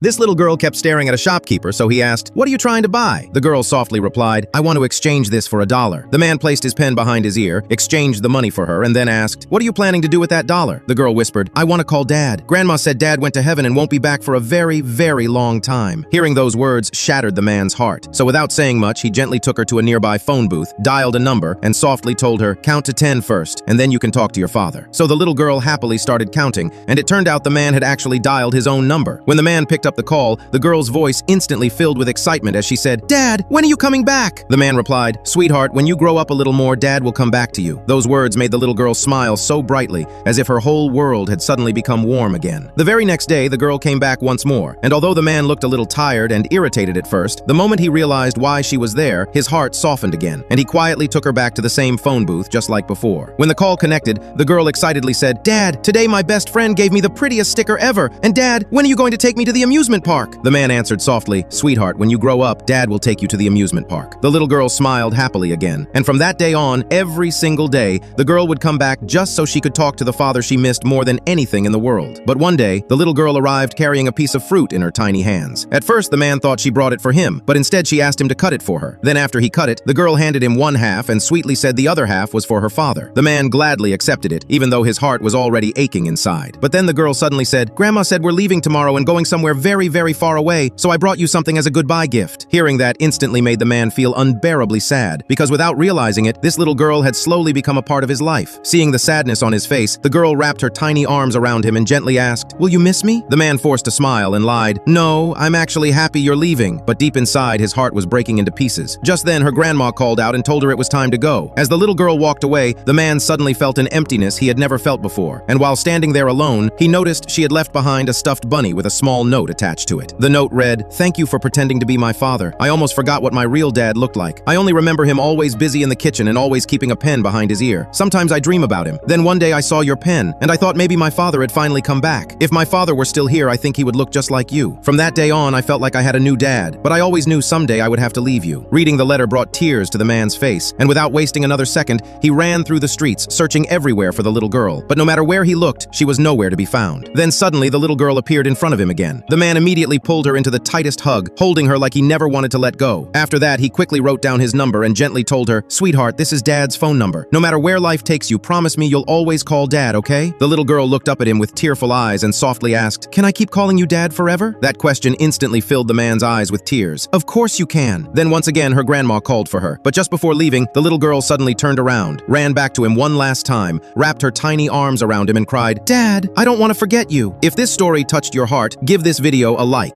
This little girl kept staring at a shopkeeper, so he asked, "What are you trying to buy?" The girl softly replied, "I want to exchange this for $1." The man placed his pen behind his ear, exchanged the money for her, and then asked, "What are you planning to do with that $1?" The girl whispered, "I want to call Dad. Grandma said Dad went to heaven and won't be back for a very, very long time." Hearing those words shattered the man's heart. So without saying much, he gently took her to a nearby phone booth, dialed a number, and softly told her, "Count to 10 first, and then you can talk to your father." So the little girl happily started counting, and it turned out the man had actually dialed his own number. When the man picked up the call, the girl's voice instantly filled with excitement as she said, "Dad, when are you coming back?" The man replied, "Sweetheart, when you grow up a little more, Dad will come back to you." Those words made the little girl smile so brightly, as if her whole world had suddenly become warm again. The very next day, the girl came back once more, and although the man looked a little tired and irritated at first, the moment he realized why she was there, his heart softened again, and he quietly took her back to the same phone booth just like before. When the call connected, the girl excitedly said, "Dad, today my best friend gave me the prettiest sticker ever, and Dad, when are you going to take me to the amusement park?" The man answered softly, "Sweetheart, when you grow up, Dad will take you to the amusement park." The little girl smiled happily again, and from that day on, every single day, the girl would come back just so she could talk to the father she missed more than anything in the world. But one day, the little girl arrived carrying a piece of fruit in her tiny hands. At first, the man thought she brought it for him, but instead she asked him to cut it for her. Then after he cut it, the girl handed him one half and sweetly said the other half was for her father. The man gladly accepted it, even though his heart was already aching inside. But then the girl suddenly said, "Grandma said we're leaving tomorrow and going somewhere very, very far away, so I brought you something as a goodbye gift." Hearing that instantly made the man feel unbearably sad, because without realizing it, this little girl had slowly become a part of his life. Seeing the sadness on his face, the girl wrapped her tiny arms around him and gently asked, "Will you miss me?" The man forced a smile and lied, "No, I'm actually happy you're leaving." But deep inside, his heart was breaking into pieces. Just then, her grandma called out and told her it was time to go. As the little girl walked away, the man suddenly felt an emptiness he had never felt before, and while standing there alone, he noticed she had left behind a stuffed bunny with a small note attached to it. The note read, "Thank you for pretending to be my father. I almost forgot what my real dad looked like. I only remember him always busy in the kitchen and always keeping a pen behind his ear. Sometimes I dream about him. Then one day I saw your pen, and I thought maybe my father had finally come back. If my father were still here, I think he would look just like you. From that day on, I felt like I had a new dad, but I always knew someday I would have to leave you." Reading the letter brought tears to the man's face, and without wasting another second, he ran through the streets, searching everywhere for the little girl. But no matter where he looked, she was nowhere to be found. Then suddenly, the little girl appeared in front of him again. The man immediately pulled her into the tightest hug, holding her like he never wanted to let go. After that, he quickly wrote down his number and gently told her, "Sweetheart, this is Dad's phone number. No matter where life takes you, promise me you'll always call Dad, okay?" The little girl looked up at him with tearful eyes and softly asked, "Can I keep calling you Dad forever?" That question instantly filled the man's eyes with tears. "Of course you can." Then once again, her grandma called for her. But just before leaving, the little girl suddenly turned around, ran back to him one last time, wrapped her tiny arms around him and cried, "Dad, I don't want to forget you." If this story touched your heart, give this video a like.